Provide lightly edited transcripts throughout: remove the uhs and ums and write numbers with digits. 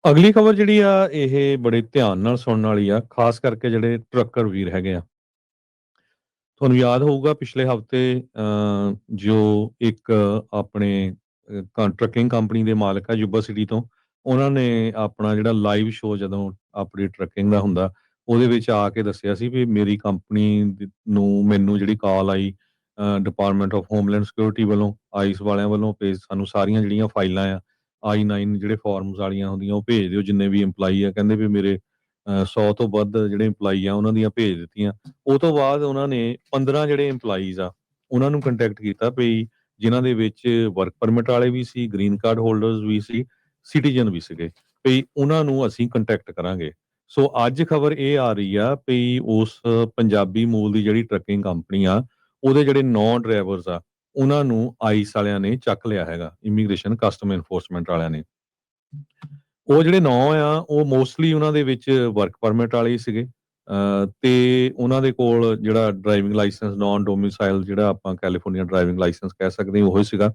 ਅਗਲੀ ਖਬਰ ਜਿਹੜੀ ਆ ਇਹ ਬੜੇ ਧਿਆਨ ਨਾਲ ਸੁਣਨ ਵਾਲੀ ਆ, ਖਾਸ ਕਰਕੇ ਜਿਹੜੇ ਟਰੱਕਰ ਵੀਰ ਹੈਗੇ ਆ। ਤੁਹਾਨੂੰ ਯਾਦ ਹੋਊਗਾ ਪਿਛਲੇ ਹਫ਼ਤੇ ਜੋ ਇੱਕ ਆਪਣੇ ਟਰੱਕਿੰਗ ਕੰਪਨੀ ਦੇ ਮਾਲਕ ਆ ਯੂਬਾ ਸਿਟੀ ਤੋਂ, ਉਹਨਾਂ ਨੇ ਆਪਣਾ ਜਿਹੜਾ ਲਾਈਵ ਸ਼ੋਅ ਜਦੋਂ ਆਪਣੀ ਟਰੱਕਿੰਗ ਦਾ ਹੁੰਦਾ, ਉਹਦੇ ਵਿੱਚ ਆ ਕੇ ਦੱਸਿਆ ਸੀ ਵੀ ਮੇਰੀ ਕੰਪਨੀ ਨੂੰ ਮੈਨੂੰ ਜਿਹੜੀ ਕਾਲ eye department of homeland security ਵੱਲੋਂ, ਆਈਸ ਵਾਲਿਆਂ ਵੱਲੋਂ ਭੇਜ ਸਾਨੂੰ ਸਾਰੀਆਂ ਜਿਹੜੀਆਂ ਫਾਈਲਾਂ ਆ I-9 ਜਿਹੜੇ ਫਾਰਮਸ ਵਾਲੀਆਂ ਹੁੰਦੀਆਂ ਉਹ ਭੇਜ ਦਿਓ ਜਿੰਨੇ ਵੀ EMPLOYEE ਆ। ਕਹਿੰਦੇ ਵੀ ਮੇਰੇ 100 ਤੋਂ ਵੱਧ ਜਿਹੜੇ EMPLOYEE ਆ ਉਹਨਾਂ ਦੀਆਂ ਭੇਜ ਦਿੱਤੀਆਂ। ਉਹ ਤੋਂ ਬਾਅਦ ਉਹਨਾਂ ਨੇ 15 ਜਿਹੜੇ EMPLOYEES ਆ ਉਹਨਾਂ ਨੂੰ ਕੰਟੈਕਟ ਕੀਤਾ ਵੀ ਜਿਨ੍ਹਾਂ ਦੇ ਵਿੱਚ ਵਰਕ ਪਰਮਿਟ ਵਾਲੇ ਵੀ ਸੀ, ਗ੍ਰੀਨ ਕਾਰਡ ਹੋਲਡਰਸ ਵੀ ਸੀ, ਸਿਟੀਜ਼ਨ ਵੀ ਸੀਗੇ, ਵੀ ਉਹਨਾਂ ਨੂੰ ਅਸੀਂ ਕੰਟੈਕਟ ਕਰਾਂਗੇ। ਸੋ ਅੱਜ ਖਬਰ ਇਹ ਆ ਰਹੀ ਆ ਵੀ ਉਸ ਪੰਜਾਬੀ ਮੂਲ ਦੀ ਜਿਹੜੀ ਟਰੱਕਿੰਗ ਕੰਪਨੀ ਆ, ਉਹਦੇ ਜਿਹੜੇ 9 ਡਰਾਈਵਰਸ ਆ ਉਹਨਾਂ ਨੂੰ ਆਈਸ ਵਾਲਿਆਂ ਨੇ ਚੱਕ ਲਿਆ ਹੈਗਾ, ਇਮੀਗ੍ਰੇਸ਼ਨ ਕਸਟਮ ਐਨਫੋਰਸਮੈਂਟ ਵਾਲਿਆਂ ਨੇ। ਉਹ ਜਿਹੜੇ 9 ਆ ਉਹ ਮੋਸਟਲੀ ਉਹਨਾਂ ਦੇ ਵਿੱਚ ਵਰਕ ਪਰਮਿਟ ਵਾਲੇ ਹੀ ਸੀਗੇ, ਤੇ ਉਹਨਾਂ ਦੇ ਕੋਲ ਜਿਹੜਾ ਡਰਾਈਵਿੰਗ ਲਾਇਸੈਂਸ ਨੌਨ ਡੋਮਿਸਾਈਲ ਜਿਹੜਾ ਆਪਾਂ ਕੈਲੀਫੋਰਨੀਆ ਡਰਾਈਵਿੰਗ ਲਾਇਸੈਂਸ ਕਹਿ ਸਕਦੇ ਹਾਂ ਉਹੀ ਸੀਗਾ।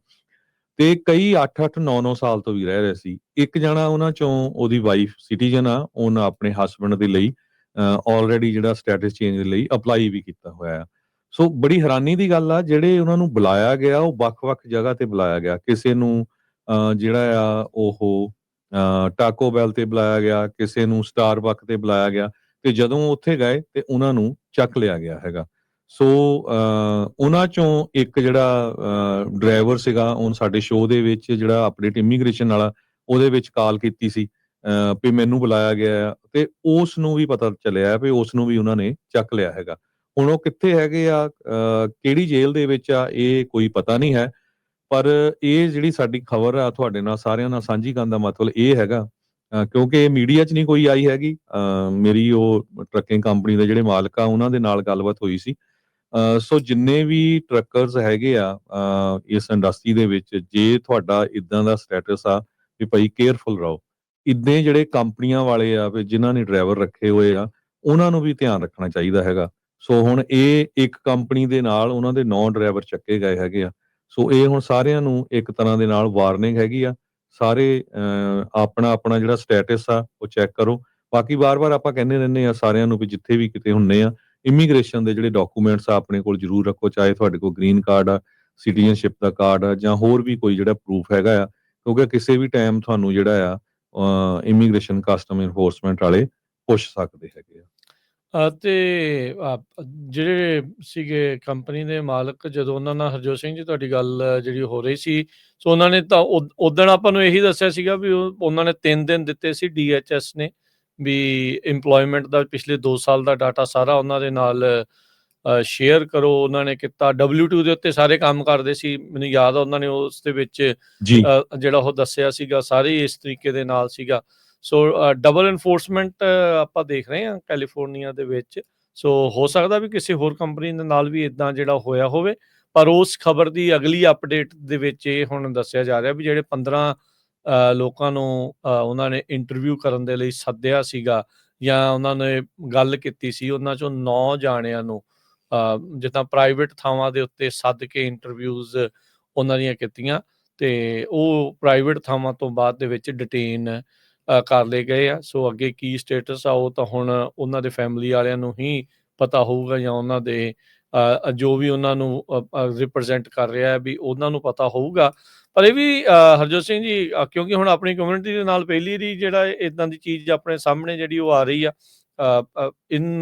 ਤੇ ਕਈ 8-8 9-9 ਸਾਲ ਤੋਂ ਵੀ ਰਹਿ ਰਹੇ ਸੀ। ਇੱਕ ਜਣਾ ਉਹਨਾਂ ਚੋਂ ਉਹਦੀ ਵਾਈਫ ਸਿਟੀਜ਼ਨ ਆ, ਉਹਨਾਂ ਆਪਣੇ ਹਸਬੈਂਡ ਦੇ ਲਈ ਆਲਰੇਡੀ ਜਿਹੜਾ ਸਟੇਟਸ ਚੇਂਜ ਲਈ ਅਪਲਾਈ ਵੀ ਕੀਤਾ ਹੋਇਆ ਆ। ਸੋ ਬੜੀ ਹੈਰਾਨੀ ਦੀ ਗੱਲ ਆ, ਜਿਹੜੇ ਉਹਨਾਂ ਨੂੰ ਬੁਲਾਇਆ ਗਿਆ ਉਹ ਵੱਖ-ਵੱਖ ਜਗ੍ਹਾ ਤੇ ਬੁਲਾਇਆ ਗਿਆ। ਕਿਸੇ ਨੂੰ ਜਿਹੜਾ ਆ ਉਹ ਟਾਕੋ ਬੈਲ ਤੇ ਬੁਲਾਇਆ ਗਿਆ, ਕਿਸੇ ਨੂੰ ਸਟਾਰਬਕ ਤੇ ਬੁਲਾਇਆ ਗਿਆ, ਤੇ ਜਦੋਂ ਉੱਥੇ ਗਏ ਤੇ ਉਹਨਾਂ ਨੂੰ ਚੱਕ ਲਿਆ ਗਿਆ ਹੈਗਾ। ਸੋ ਉਹਨਾਂ ਚੋਂ ਇੱਕ ਜਿਹੜਾ ਡਰਾਈਵਰ ਸੀਗਾ, ਉਹ ਸਾਡੇ ਸ਼ੋਅ ਦੇ ਵਿੱਚ ਜਿਹੜਾ ਅਪਡੇਟ ਇਮੀਗ੍ਰੇਸ਼ਨ ਵਾਲਾ ਉਹਦੇ ਵਿੱਚ ਕਾਲ ਕੀਤੀ ਸੀ ਵੀ ਮੈਨੂੰ ਬੁਲਾਇਆ ਗਿਆ ਆ, ਤੇ ਉਸ ਨੂੰ ਵੀ ਪਤਾ ਚੱਲਿਆ ਵੀ ਉਸ ਨੂੰ ਵੀ ਉਹਨਾਂ ਨੇ ਚੱਕ ਲਿਆ ਹੈਗਾ। ਹੁਣ ਉਹ ਕਿੱਥੇ ਹੈਗੇ ਆ, ਕਿਹੜੀ ਜੇਲ੍ਹ ਦੇ ਵਿੱਚ ਆ, ਇਹ ਕੋਈ ਪਤਾ ਨਹੀਂ ਹੈ। ਪਰ ਇਹ ਜਿਹੜੀ ਸਾਡੀ ਖਬਰ ਆ ਤੁਹਾਡੇ ਨਾਲ ਸਾਰਿਆਂ ਨਾਲ ਸਾਂਝੀ ਕਰਨ ਦਾ ਮਤਲਬ ਇਹ ਹੈਗਾ, ਕਿਉਂਕਿ ਇਹ ਮੀਡੀਆ 'ਚ ਨਹੀਂ ਕੋਈ ਆਈ ਹੈਗੀ। ਮੇਰੀ ਉਹ ਟਰੱਕਿੰਗ ਕੰਪਨੀ ਦੇ ਜਿਹੜੇ ਮਾਲਕ ਆ ਉਹਨਾਂ ਦੇ ਨਾਲ ਗੱਲਬਾਤ ਹੋਈ ਸੀ। ਸੋ ਜਿੰਨੇ ਵੀ ਟਰੱਕਰਸ ਹੈਗੇ ਆ ਇਸ ਇੰਡਸਟਰੀ ਦੇ ਵਿੱਚ, ਜੇ ਤੁਹਾਡਾ ਇਦਾਂ ਦਾ ਸਟੇਟਸ ਆ ਵੀ ਭਾਈ ਕੇਅਰਫੁਲ ਰਹੋ। ਇੱਦਾਂ ਜਿਹੜੇ ਕੰਪਨੀਆਂ ਵਾਲੇ ਆ ਵੀ ਜਿਨ੍ਹਾਂ ਨੇ ਡਰਾਈਵਰ ਰੱਖੇ ਹੋਏ ਆ, ਉਹਨਾਂ ਨੂੰ ਵੀ ਧਿਆਨ ਰੱਖਣਾ ਚਾਹੀਦਾ ਹੈਗਾ। ਸੋ ਹੁਣ ਇਹ ਇੱਕ ਕੰਪਨੀ ਦੇ ਨਾਲ ਉਹਨਾਂ ਦੇ 9 ਡਰਾਈਵਰ ਚੱਕੇ ਗਏ ਹੈਗੇ ਆ। ਸੋ ਇਹ ਹੁਣ ਸਾਰਿਆਂ ਨੂੰ ਇੱਕ ਤਰ੍ਹਾਂ ਦੇ ਨਾਲ ਵਾਰਨਿੰਗ ਹੈਗੀ ਆ। ਸਾਰੇ ਆਪਣਾ ਜਿਹੜਾ ਸਟੇਟਸ ਆ ਉਹ ਚੈੱਕ ਕਰੋ। ਬਾਕੀ ਵਾਰ-ਵਾਰ ਆਪਾਂ ਕਹਿੰਦੇ ਰਹਿੰਦੇ ਆ ਸਾਰਿਆਂ ਨੂੰ ਵੀ ਜਿੱਥੇ ਵੀ ਕਿਤੇ ਹੁੰਦੇ ਆ, ਇਮੀਗ੍ਰੇਸ਼ਨ ਦੇ ਜਿਹੜੇ ਡਾਕੂਮੈਂਟਸ ਆ ਆਪਣੇ ਕੋਲ ਜ਼ਰੂਰ ਰੱਖੋ, ਚਾਹੇ ਤੁਹਾਡੇ ਕੋਲ ਗ੍ਰੀਨ ਕਾਰਡ ਆ, ਸਿਟੀਜ਼ਨਸ਼ਿਪ ਦਾ ਕਾਰਡ ਆ, ਜਾਂ ਹੋਰ ਵੀ ਕੋਈ ਜਿਹੜਾ ਪ੍ਰੂਫ ਹੈਗਾ ਆ, ਕਿਉਂਕਿ ਕਿਸੇ ਵੀ ਟਾਈਮ ਤੁਹਾਨੂੰ ਜਿਹੜਾ ਆ ਇਮੀਗ੍ਰੇਸ਼ਨ ਕਸਟਮ ਐਨਫੋਰਸਮੈਂਟ ਵਾਲੇ ਪੁੱਛ ਸਕਦੇ ਹੈਗੇ ਆ। ਤੇ ਜਿਹੜੇ ਸੀਗੇ ਕੰਪਨੀ ਦੇ ਮਾਲਕ, ਜਦੋਂ ਉਹਨਾਂ ਨਾਲ ਹਰਜੋਤ ਸਿੰਘ ਜੀ ਤੁਹਾਡੀ ਗੱਲ ਜਿਹੜੀ ਹੋ ਰਹੀ ਸੀ, ਸੋ ਉਹਨਾਂ ਨੇ ਤਾਂ ਉਦਣ ਆਪਾਂ ਨੂੰ ਇਹੀ ਦੱਸਿਆ ਸੀਗਾ ਵੀ ਉਹਨਾਂ ਨੇ 3 ਦਿਨ ਦਿੱਤੇ ਸੀ DHS ਨੇ, ਵੀ ਇੰਪਲੋਇਮੈਂਟ ਦਾ ਪਿਛਲੇ 2 ਸਾਲ ਦਾ ਡਾਟਾ ਸਾਰਾ ਉਹਨਾਂ ਦੇ ਨਾਲ ਸ਼ੇਅਰ ਕਰੋ। ਉਹਨਾਂ ਨੇ ਕੀਤਾ W2 ਦੇ ਉੱਤੇ ਸਾਰੇ ਕੰਮ ਕਰਦੇ ਸੀ, ਮੈਨੂੰ ਯਾਦ ਆ ਉਹਨਾਂ ਨੇ ਉਸ ਦੇ ਵਿੱਚ ਜੀ ਜਿਹੜਾ ਉਹ ਦੱਸਿਆ ਸੀਗਾ ਸਾਰੇ ਇਸ ਤਰੀਕੇ ਦੇ ਨਾਲ ਸੀਗਾ। ਸੋ ਡਬਲ ਐਨਫੋਰਸਮੈਂਟ ਆਪਾਂ ਦੇਖ ਰਹੇ ਹਾਂ ਕੈਲੀਫੋਰਨੀਆ ਦੇ ਵਿੱਚ। ਸੋ ਹੋ ਸਕਦਾ ਵੀ ਕਿਸੇ ਹੋਰ ਕੰਪਨੀ ਦੇ ਨਾਲ ਵੀ ਇਦਾਂ ਜਿਹੜਾ ਹੋਇਆ ਹੋਵੇ, ਪਰ ਉਸ ਖਬਰ ਦੀ ਅਗਲੀ ਅਪਡੇਟ ਦੇ ਵਿੱਚ ਇਹ ਹੁਣ ਦੱਸਿਆ ਜਾ ਰਿਹਾ ਵੀ ਜਿਹੜੇ 15 ਲੋਕਾਂ ਨੂੰ ਉਹਨਾਂ ਨੇ ਇੰਟਰਵਿਊ ਕਰਨ ਦੇ ਲਈ ਸੱਦਿਆ ਸੀਗਾ ਜਾਂ ਉਹਨਾਂ ਨੇ ਗੱਲ ਕੀਤੀ ਸੀ, ਉਹਨਾਂ ਚੋਂ 9 ਜਾਣਿਆਂ ਨੂੰ ਜਿੱਦਾਂ ਪ੍ਰਾਈਵੇਟ ਥਾਵਾਂ ਦੇ ਉੱਤੇ ਸੱਦ ਕੇ ਇੰਟਰਵਿਊਜ਼ ਉਹਨਾਂ ਦੀਆਂ ਕੀਤੀਆਂ, ਤੇ ਉਹ ਪ੍ਰਾਈਵੇਟ ਥਾਵਾਂ ਤੋਂ ਬਾਅਦ ਦੇ ਵਿੱਚ ਡਿਟੇਨ ਕਰ ਲਏ ਗਏ ਆ। ਸੋ ਅੱਗੇ ਕੀ ਸਟੇਟਸ ਆ ਉਹ ਤਾਂ ਹੁਣ ਉਹਨਾਂ ਦੇ ਫੈਮਿਲੀ ਵਾਲਿਆਂ ਨੂੰ ਹੀ ਪਤਾ ਹੋਊਗਾ, ਜਾਂ ਉਹਨਾਂ ਦੇ ਜੋ ਵੀ ਉਹਨਾਂ ਨੂੰ ਰਿਪਰੈਜ਼ੈਂਟ ਕਰ ਰਿਹਾ ਹੈ ਵੀ ਉਹਨਾਂ ਨੂੰ ਪਤਾ ਹੋਊਗਾ। ਪਰ ਇਹ ਵੀ ਹਰਜੋਤ ਸਿੰਘ ਜੀ, ਕਿਉਂਕਿ ਹੁਣ ਆਪਣੀ ਕਮਿਊਨਿਟੀ ਦੇ ਨਾਲ ਪਹਿਲੀ ਵਾਰੀ ਜਿਹੜਾ ਇਦਾਂ ਦੀ ਚੀਜ਼ ਆਪਣੇ ਸਾਹਮਣੇ ਜਿਹੜੀ ਉਹ ਆ ਰਹੀ ਆ, ਇਨ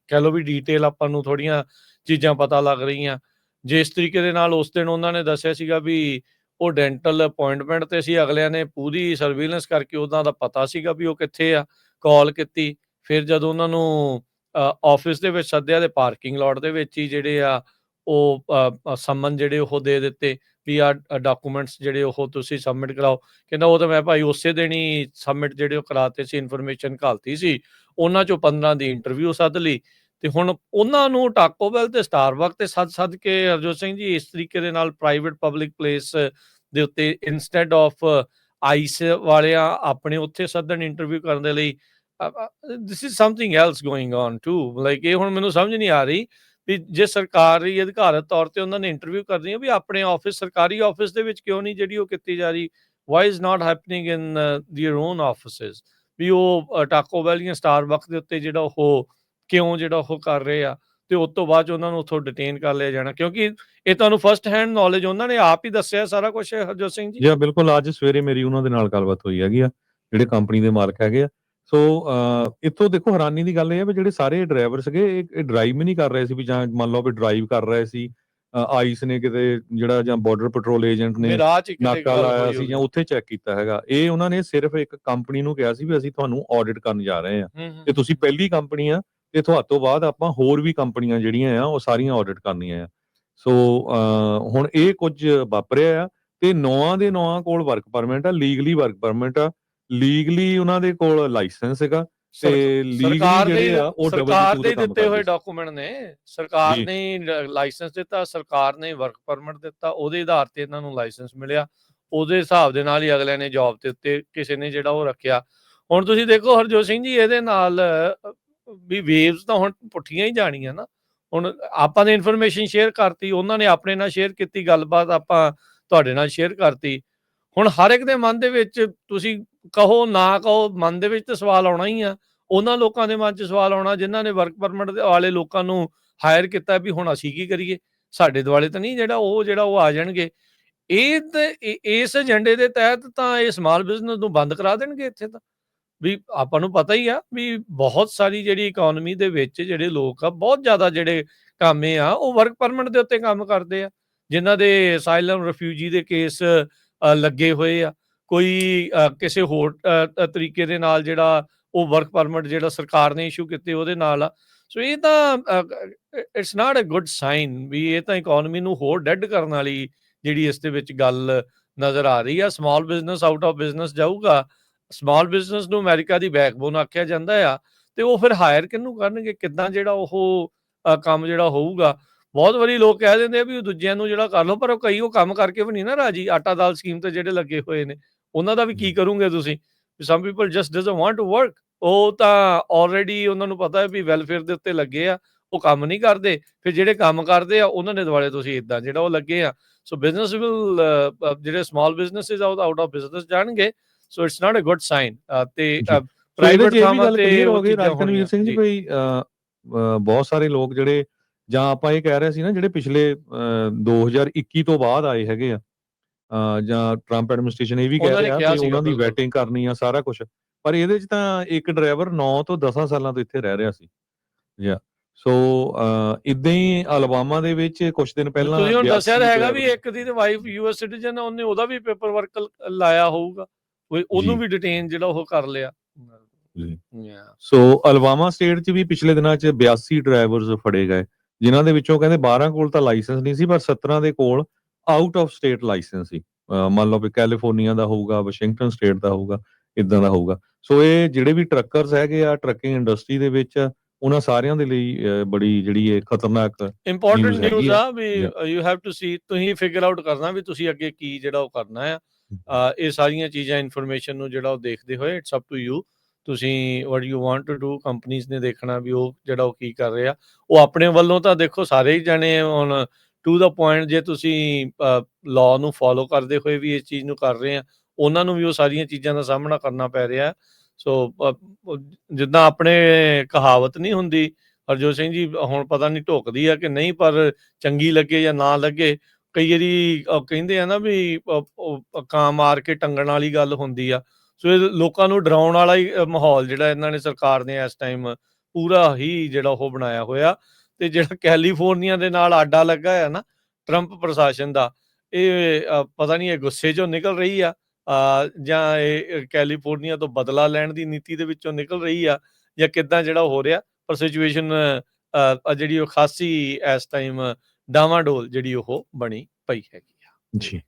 ਕਹਿ ਲਓ ਵੀ ਡੀਟੇਲ ਆਪਾਂ ਨੂੰ ਥੋੜ੍ਹੀਆਂ ਚੀਜ਼ਾਂ ਪਤਾ ਲੱਗ ਰਹੀਆਂ। ਜਿਸ ਤਰੀਕੇ ਦੇ ਨਾਲ ਉਸ ਦਿਨ ਉਹਨਾਂ ਨੇ ਦੱਸਿਆ ਸੀਗਾ ਵੀ ਉਹ ਡੈਂਟਲ ਅਪੁਆਇੰਟਮੈਂਟ ਤੇ ਸੀ, ਅਗਲਿਆਂ ਨੇ ਪੂਰੀ ਸਰਵੇਲੈਂਸ ਕਰਕੇ ਉਹਨਾਂ ਦਾ ਪਤਾ ਸੀਗਾ ਵੀ ਉਹ ਕਿੱਥੇ ਆ, ਕਾਲ ਕੀਤੀ। ਫਿਰ ਜਦੋਂ ਉਹਨਾਂ ਨੂੰ ਆਫਿਸ ਦੇ ਵਿੱਚ ਸੱਦਿਆ ਤੇ ਪਾਰਕਿੰਗ ਲੋਟ ਦੇ ਵਿੱਚ ਹੀ ਜਿਹੜੇ ਆ ਉਹ ਸੰਮਨ ਜਿਹੜੇ ਉਹ ਦੇ ਦਿੱਤੇ ਵੀ ਆ ਡਾਕੂਮੈਂਟਸ ਜਿਹੜੇ ਉਹ ਤੁਸੀਂ ਸਬਮਿਟ ਕਰਾਓ। ਕਹਿੰਦਾ ਉਹ ਤਾਂ ਮੈਂ ਭਾਈ ਉਸੇ ਦਿਨ ਹੀ ਸਬਮਿਟ ਜਿਹੜੇ ਉਹ ਕਰਾਤੇ ਸੀ, ਇਨਫੋਰਮੇਸ਼ਨ ਘਾਲਤੀ ਸੀ। ਉਹਨਾਂ ਚੋਂ 15 ਦੀ ਇੰਟਰਵਿਊ ਸੱਦ ਲਈ, ਤੇ ਹੁਣ ਉਹਨਾਂ ਨੂੰ ਟਾਕੋ ਬੈਲ ਤੇ ਸਟਾਰਬਕ ਤੇ ਸੱਦ ਕੇ ਹਰਜੋਤ ਸਿੰਘ ਜੀ ਇਸ ਤਰੀਕੇ ਦੇ ਨਾਲ ਪ੍ਰਾਈਵੇਟ ਪਬਲਿਕ ਪਲੇਸ ਦੇ ਉੱਤੇ ਇੰਸਟੈਡ ਆਫ ਆਈਸ ਵਾਲਿਆਂ ਆਪਣੇ ਉੱਥੇ ਸੱਦਣ ਇੰਟਰਵਿਊ ਕਰਨ ਦੇ ਲਈ। This is something else going on to, like ਇਹ ਹੁਣ ਮੈਨੂੰ ਸਮਝ ਨਹੀਂ ਆ ਰਹੀ ਵੀ ਜੇ ਸਰਕਾਰੀ ਅਧਿਕਾਰਤ ਤੌਰ ਤੇ ਉਹਨਾਂ ਨੇ ਇੰਟਰਵਿਊ ਕਰਨੀ ਹੈ, ਵੀ ਆਪਣੇ ਆਫਿਸ ਸਰਕਾਰੀ ਆਫਿਸ ਦੇ ਵਿੱਚ ਕਿਉਂ ਨਹੀਂ ਜਿਹੜੀ ਉਹ ਕੀਤੀ ਜਾ ਰਹੀ। Why is not happening in their own offices, ਵੀ ਉਹ ਟਾਕੋ ਬੈਲ ਜਾਂ ਸਟਾਰਬਕਸ ਦੇ ਉੱਤੇ ਜਿਹੜਾ ਉਹ ਕਿਉਂ ਜਿਹੜਾ ਉਹ ਕਰ ਰਹੇ ਆ, ਤੇ ਉਸ ਤੋਂ ਬਾਅਦ 'ਚ ਉਹਨਾਂ ਨੂੰ ਉੱਥੋਂ ਡਿਟੇਨ ਕਰ ਲਿਆ ਜਾਣਾ, ਕਿਉਂਕਿ ਇਹ ਤੁਹਾਨੂੰ ਫਸਟ ਹੈਂਡ ਨੌਲੇਜ ਉਹਨਾਂ ਨੇ ਆਪ ਹੀ ਦੱਸਿਆ ਸਾਰਾ ਕੁਛ, ਹਰਜੋਤ ਸਿੰਘ ਜੀ। ਜੀ ਹਾਂ, ਬਿਲਕੁਲ ਅੱਜ ਸਵੇਰੇ ਮੇਰੀ ਉਹਨਾਂ ਦੇ ਨਾਲ ਗੱਲਬਾਤ ਹੋਈ ਹੈਗੀ ਆ, ਜਿਹੜੇ ਕੰਪਨੀ ਦੇ ਮਾਲਕ ਹੈਗੇ ਆ। ਸੋ ਇੱਥੋਂ ਦੇਖੋ ਹੈਰਾਨੀ ਦੀ ਗੱਲ ਇਹ ਹੈ ਵੀ ਜਿਹੜੇ ਸਾਰੇ ਡਰਾਈਵਰ ਸੀਗੇ ਇਹ ਡਰਾਈਵ ਵੀ ਨਹੀਂ ਕਰ ਰਹੇ ਸੀ, ਵੀ ਜਾਂ ਮੰਨ ਲਓ ਵੀ ਡਰਾਈਵ ਕਰ ਰਹੇ ਸੀ, ਆਈਸ ਨੇ ਕਿਤੇ ਜਿਹੜਾ ਜਾਂ ਬਾਰਡਰ ਪੈਟਰੋਲ ਏਜੰਟ ਨੇ ਰਾਹ 'ਚ ਕਿਤੇ ਨਾਕਾ ਗੱਲ ਲਾਇਆ ਹੋਈ ਸੀ ਹੋਵੇ। ਜਾਂ ਉੱਥੇ ਚੈੱਕ ਕੀਤਾ ਹੈਗਾ। ਇਹ ਉਹਨਾਂ ਨੇ ਸਿਰਫ ਇੱਕ ਕੰਪਨੀ ਨੂੰ ਕਿਹਾ ਸੀ ਵੀ ਅਸੀਂ ਤੁਹਾਨੂੰ ਆਡਿਟ ਕਰਨ ਜਾ ਰਹੇ ਹਾਂ, ਤੇ ਤੁਸੀਂ ਪਹਿਲੀ ਕੰਪਨੀ ਆ, ਤੇ ਤੁਹਾਡੇ ਤੋਂ ਬਾਅਦ ਆਪਾਂ ਹੋਰ ਵੀ ਕੰਪਨੀਆਂ ਜਿਹੜੀਆਂ ਆ ਉਹ ਸਾਰੀਆਂ ਆਡਿਟ ਕਰਨੀਆਂ ਆ। ਸੋ ਹੁਣ ਇਹ ਕੁਝ ਵਾਪਰਿਆ ਆ, ਤੇ 9 ਦੇ 9 ਕੋਲ ਵਰਕ ਪਰਮਿਟ ਆ, ਲੀਗਲੀ ਵਰਕ ਪਰਮਿਟ ਆ, ਲੀਗਲੀ ਉਹਨਾਂ ਦੇ ਕੋਲ ਲਾਇਸੈਂਸ ਹੈਗਾ, ਤੇ ਲੀਗਲੀ ਸਰਕਾਰ ਦੇ ਜਿਹੜੇ ਆ ਉਹ ਸਰਕਾਰ W2 ਦੇ ਤੇ ਕੰਮ ਦਿੱਤੇ ਹੋਏ ਕਰਦੇ ਸੀ। ਡਾਕੂਮੈਂਟ ਨੇ, ਸਰਕਾਰ ਜੀ। ਨੇ ਲਾਇਸੈਂਸ ਦਿੱਤਾ, ਸਰਕਾਰ ਨੇ ਵਰਕ ਪਰਮਿਟ ਦਿੱਤਾ, ਉਹਦੇ ਆਧਾਰ ਤੇ ਇਹਨਾਂ ਨੂੰ ਲਾਇਸੈਂਸ ਮਿਲਿਆ, ਉਹਦੇ ਹਿਸਾਬ ਦੇ ਨਾਲ ਹੀ ਅਗਲਿਆਂ ਨੇ ਜੌਬ ਦੇ ਉੱਤੇ ਕਿਸੇ ਨੇ ਜਿਹੜਾ ਉਹ ਰੱਖਿਆ। ਹੁਣ ਤੁਸੀਂ ਦੇਖੋ ਹਰਜੋਤ ਸਿੰਘ ਜੀ, ਇਹਦੇ ਨਾਲ ਵੀ ਵੇਵਸ ਤਾਂ ਹੁਣ ਪੁੱਠੀਆਂ ਹੀ ਜਾਣੀਆਂ ਨਾ। ਹੁਣ ਆਪਾਂ ਨੇ ਇਨਫੋਰਮੇਸ਼ਨ ਸ਼ੇਅਰ ਕਰਤੀ, ਉਹਨਾਂ ਨੇ ਆਪਣੇ ਨਾਲ ਸ਼ੇਅਰ ਕੀਤੀ ਗੱਲਬਾਤ, ਆਪਾਂ ਤੁਹਾਡੇ ਨਾਲ ਸ਼ੇਅਰ ਕਰਤੀ। ਹੁਣ ਹਰ ਇੱਕ ਦੇ ਮਨ ਦੇ ਵਿੱਚ, ਤੁਸੀਂ ਕਹੋ ਨਾ ਕਹੋ, ਮਨ ਦੇ ਵਿੱਚ ਤਾਂ ਸਵਾਲ ਆਉਣਾ ਹੀ ਆ। ਉਹਨਾਂ ਲੋਕਾਂ ਦੇ ਮਨ 'ਚ ਸਵਾਲ ਆਉਣਾ ਜਿਨ੍ਹਾਂ ਨੇ ਵਰਕ ਪਰਮਿਟ ਵਾਲੇ ਲੋਕਾਂ ਨੂੰ ਹਾਇਰ ਕੀਤਾ, ਵੀ ਹੁਣ ਅਸੀਂ ਕੀ ਕਰੀਏ? ਸਾਡੇ ਦੁਆਲੇ ਤਾਂ ਨਹੀਂ ਜਿਹੜਾ ਉਹ ਆ ਜਾਣਗੇ। ਇਹ ਤੇ ਇਸ ਏਜੰਡੇ ਦੇ ਤਹਿਤ ਤਾਂ ਇਹ ਸਮਾਲ ਬਿਜ਼ਨਸ ਨੂੰ ਬੰਦ ਕਰਾ ਦੇਣਗੇ ਇੱਥੇ ਤਾਂ। ਵੀ ਆਪਾਂ ਨੂੰ ਪਤਾ ਹੀ ਆ ਵੀ ਬਹੁਤ ਸਾਰੀ ਜਿਹੜੀ ਇਕੋਨਮੀ ਦੇ ਵਿੱਚ ਜਿਹੜੇ ਲੋਕ ਆ, ਬਹੁਤ ਜ਼ਿਆਦਾ ਜਿਹੜੇ ਕਾਮੇ ਆ, ਉਹ ਵਰਕ ਪਰਮਿਟ ਦੇ ਉੱਤੇ ਕੰਮ ਕਰਦੇ ਆ, ਜਿਨ੍ਹਾਂ ਦੇ ਅਸਾਈਲਮ ਰਿਫਿਊਜੀ ਦੇ ਕੇਸ ਲੱਗੇ ਹੋਏ ਆ। ਕੋਈ ਕਿਸੇ ਹੋਰ ਤਰੀਕੇ ਦੇ ਨਾਲ ਜਿਹੜਾ ਉਹ ਵਰਕ ਪਰਮਿਟ ਜਿਹੜਾ ਸਰਕਾਰ ਨੇ ਇਸ਼ੂ ਕੀਤੇ ਉਹਦੇ ਨਾਲ ਆ। ਸੋ ਇਹ ਤਾਂ it's not a good sign, ਵੀ ਇਹ ਤਾਂ ਇਕੋਨਮੀ ਨੂੰ ਹੋਰ ਡੈਡ ਕਰਨ ਵਾਲੀ ਜਿਹੜੀ ਇਸ ਦੇ ਵਿੱਚ ਗੱਲ ਨਜ਼ਰ ਆ ਰਹੀ ਆ। Small business out of business ਜਾਊਗਾ। ਸਮਾਲ ਬਿਜ਼ਨਸ ਨੂੰ ਅਮਰੀਕਾ ਦੀ ਬੈਕਬੋਨ ਆਖਿਆ ਜਾਂਦਾ ਆ, ਤੇ ਉਹ ਫਿਰ ਹਾਇਰ ਕਿਹਨੂੰ ਕਰਨਗੇ? ਕਿੱਦਾਂ ਜਿਹੜਾ ਉਹ ਕੰਮ ਜਿਹੜਾ ਹੋਊਗਾ? ਬਹੁਤ ਵਾਰੀ ਲੋਕ ਕਹਿ ਦਿੰਦੇ ਆ ਵੀ ਉਹ ਦੂਜਿਆਂ ਨੂੰ ਜਿਹੜਾ ਕਰ ਲਓ, ਪਰ ਉਹ ਕੰਮ ਕਰਕੇ ਵੀ ਨਹੀਂ ਨਾ ਰਾਜੀ। ਆਟਾ ਦਾਲ ਸਕੀਮ ਤੇ ਜਿਹੜੇ ਲੱਗੇ ਹੋਏ ਨੇ, ਉਹਨਾਂ ਦਾ ਵੀ ਕੀ ਕਰੋਗੇ ਤੁਸੀਂ? Some people just doesn't want to work. ਉਹ ਤਾਂ ਆਲਰੇਡੀ ਉਹਨਾਂ ਨੂੰ ਪਤਾ ਹੈ ਵੀ ਵੈਲਫੇਅਰ ਦੇ ਉੱਤੇ ਲੱਗੇ ਆ, ਉਹ ਕੰਮ ਨਹੀਂ ਕਰਦੇ। ਫਿਰ ਜਿਹੜੇ ਕੰਮ ਕਰਦੇ ਆ ਉਹਨਾਂ ਦੇ ਦੁਆਲੇ ਤੁਸੀਂ ਏਦਾਂ ਜਿਹੜਾ ਉਹ ਲੱਗੇ ਆ। ਸੋ ਬਿਜ਼ਨਸ ਵਿਲ ਜਿਹੜੇ ਸਮਾਲ ਬਿਜ਼ਨਸਿਸ ਆ ਉਹ ਆਊਟ ਆਫ ਬਿਜ਼ਨਸ ਜਾਣਗੇ। So it's not a good sign. ਤੇ ਜੀ। ਸੋ ਇਹਦੇ 'ਚ ਪ੍ਰਾਈਵੇਟ ਇਹ ਵੀ ਥਾਵਾਂ ਗੱਲ ਤੇ ਕਲੀਅਰ ਉਹ ਹੋ ਗਈ ਚੀਜ਼ਾਂ ਰਾਜਕਨਵੀਰ ਹੋਣੀਆਂ ਸਿੰਘ ਜੀ, ਜੀ। ਬਈ ਬਹੁਤ ਸਾਰੇ ਲੋਕ ਜਿਹੜੇ, ਜਾਂ ਆਪਾਂ ਇਹ ਕਹਿ ਰਹੇ ਸੀ ਨਾ, ਜਿਹੜੇ ਪਿਛਲੇ 2021 ਤੋਂ ਬਾਅਦ ਆਏ ਹੈਗੇ ਆ, ਜਾਂ ਟਰੰਪ ਐਡਮਿਨਿਸਟ੍ਰੇਸ਼ਨ ਇਹ ਵੀ ਕਹਿ ਉਹਨਾਂ ਨੇ ਰਿਹਾ ਕਿਹਾ ਵੀ ਸੀਗਾ ਉਹਨਾਂ ਦੀ ਬਿਲਕੁਲ। ਵੈਟਿੰਗ ਕਰਨੀ ਆ, ਸਾਰਾ ਕੁਛ। ਪਰ ਇਹਦੇ 'ਚ ਤਾਂ ਇੱਕ ਡਰਾਈਵਰ 9 ਤੋਂ 10 ਸਾਲਾਂ ਤੋਂ ਇੱਥੇ ਰਹਿ ਰਿਹਾ ਸੀ। ਜਾਂ ਸੋ ਏਦਾਂ ਹੀ ਅਲਬਾਮਾ ਦੇ ਵਿੱਚ ਕੁਛ ਦਿਨ ਪਹਿਲਾਂ ਤੁਸੀਂ ਹੁਣ ਦੱਸਿਆ 82 ਤਾਂ ਹੈਗਾ ਵੀ ਡਰਾਈਵਰ। ਇੱਕ ਦੀ ਤੇ ਵਾਈਫ ਯੂਐਸ ਸਿਟੀਜ਼ਨ ਆ, ਉਹਨੇ ਉਹਦਾ ਵੀ ਪੇਪਰ ਵਰਕ ਲਾਇਆ ਹੋਊਗਾ, ਉਹਨੂੰ ਜੀ। ਵੀ ਡਿਟੇਨ ਜਿਹੜਾ ਉਹ ਕਰ ਲਿਆ। ਜੀ। Yeah. ਸੋ ਅਲਬਾਮਾ ਸਟੇਟ 'ਚ ਵੀ ਪਿਛਲੇ ਦਿਨਾਂ 'ਚ 82 ਡਰਾਈਵਰਸ ਫੜੇ ਗਏ, ਜਿਨ੍ਹਾਂ ਦੇ ਵਿੱਚੋਂ ਕਹਿੰਦੇ 12 ਕੋਲ ਤਾਂ ਲਾਇਸੈਂਸ ਨਹੀਂ ਸੀ, ਪਰ 17 ਦੇ ਕੋਲ ਆਊਟ ਆਫ ਸਟੇਟ ਲਾਇਸੈਂਸ ਸੀ। ਮੰਨ ਲਓ ਵੀ ਕੈਲੀਫੋਰਨੀਆ ਦਾ ਹੋਊਗਾ, ਵਾਸ਼ਿੰਗਟਨ ਸਟੇਟ ਦਾ ਹੋਊਗਾ, ਇਦਾਂ ਦਾ ਹੋਊਗਾ। ਸੋ ਇਹ ਜਿਹੜੇ ਵੀ ਟਰੱਕਰਸ ਹੈਗੇ ਆ ਟਰੱਕਿੰਗ ਇੰਡਸਟਰੀ ਦੇ ਵਿੱਚ, ਉਹਨਾਂ ਸਾਰਿਆਂ ਦੇ ਲਈ ਬੜੀ ਜਿਹੜੀ ਇਹ ਖਤਰਨਾਕ ਇੰਪੋਰਟੈਂਟ ਨਿਊਜ਼ ਹੈਗੀ ਨਿਊਜ਼ ਆ। ਆ ਵੀ ਯੂ ਹੈਵ ਟੂ ਸੀ, ਤੁਸੀਂ ਫਿਗਰ ਆਊਟ ਕਰਨਾ ਵੀ ਤੁਸੀਂ ਅੱਗੇ ਕੀ ਜਿਹੜਾ ਉਹ ਕਰਨਾ ਆ। ਇਹ ਸਾਰੀਆਂ ਚੀਜ਼ਾਂ ਇਨਫੋਰਮੇਸ਼ਨ ਨੂੰ ਜਿਹੜਾ ਉਹ ਦੇਖਦੇ ਹੋਏ ਇਟਸ ਅਪ ਟੂ ਯੂ, ਤੁਸੀਂ what you want to do. Companies ਨੇ ਦੇਖਣਾ ਵੀ ਉਹ ਜਿਹੜਾ ਉਹ ਕੀ ਕਰ ਰਹੇ ਆ। ਉਹ ਆਪਣੇ ਵੱਲੋਂ ਤਾਂ ਦੇਖੋ ਸਾਰੇ ਹੀ ਜਾਣੇ ਹੁਣ ਟੂ ਦਾ ਪੁਆਇੰਟ, ਜੇ ਤੁਸੀਂ ਲਾਅ ਨੂੰ ਫੋਲੋ ਕਰਦੇ ਹੋਏ ਵੀ ਇਸ ਚੀਜ਼ ਨੂੰ ਕਰ ਰਹੇ ਆ, ਉਹਨਾਂ ਨੂੰ ਵੀ ਉਹ ਸਾਰੀਆਂ ਚੀਜ਼ਾਂ ਦਾ ਸਾਹਮਣਾ ਕਰਨਾ ਪੈ ਰਿਹਾ। ਸੋ ਜਿੱਦਾਂ ਆਪਣੇ ਕਹਾਵਤ ਨਹੀਂ ਹੁੰਦੀ ਹਰਜੋਤ ਸਿੰਘ ਜੀ, ਹੁਣ ਪਤਾ ਨਹੀਂ ਢੁਕਦੀ ਆ ਕਿ ਨਹੀਂ, ਪਰ ਚੰਗੀ ਲੱਗੇ ਜਾਂ ਨਾ ਲੱਗੇ, ਕਈ ਵਾਰੀ ਕਹਿੰਦੇ ਆ ਨਾ ਵੀ ਕਾਂ ਮਾਰ ਕੇ ਟੰਗਣ ਵਾਲੀ ਗੱਲ ਹੁੰਦੀ ਆ। ਸੋ ਇਹ ਲੋਕਾਂ ਨੂੰ ਡਰਾਉਣ ਵਾਲਾ ਹੀ ਮਾਹੌਲ ਜਿਹੜਾ ਇਹਨਾਂ ਨੇ ਸਰਕਾਰ ਨੇ ਇਸ ਟਾਈਮ ਪੂਰਾ ਹੀ ਜਿਹੜਾ ਉਹ ਬਣਾਇਆ ਹੋਇਆ। ਤੇ ਜਿਹੜਾ ਕੈਲੀਫੋਰਨੀਆ ਦੇ ਨਾਲ ਆਡਾ ਲੱਗਾ ਹੈ ਨਾ ਟਰੰਪ ਪ੍ਰਸ਼ਾਸਨ ਦਾ, ਇਹ ਪਤਾ ਨਹੀਂ ਇਹ ਗੁੱਸੇ 'ਚੋਂ ਨਿਕਲ ਰਹੀ ਆ, ਜਾਂ ਇਹ ਕੈਲੀਫੋਰਨੀਆ ਤੋਂ ਬਦਲਾ ਲੈਣ ਦੀ ਨੀਤੀ ਦੇ ਵਿੱਚੋਂ ਨਿਕਲ ਰਹੀ ਆ, ਜਾਂ ਕਿੱਦਾਂ ਜਿਹੜਾ ਹੋ ਰਿਹਾ। ਪਰ ਸਿਚੁਏਸ਼ਨ ਜਿਹੜੀ ਉਹ ਖਾਸੀ ਇਸ ਟਾਈਮ ਡਾਵਾਂਡੋਲ ਜਿਹੜੀ ਉਹ ਬਣੀ ਪਈ ਹੈਗੀ ਆ। ਜੀ।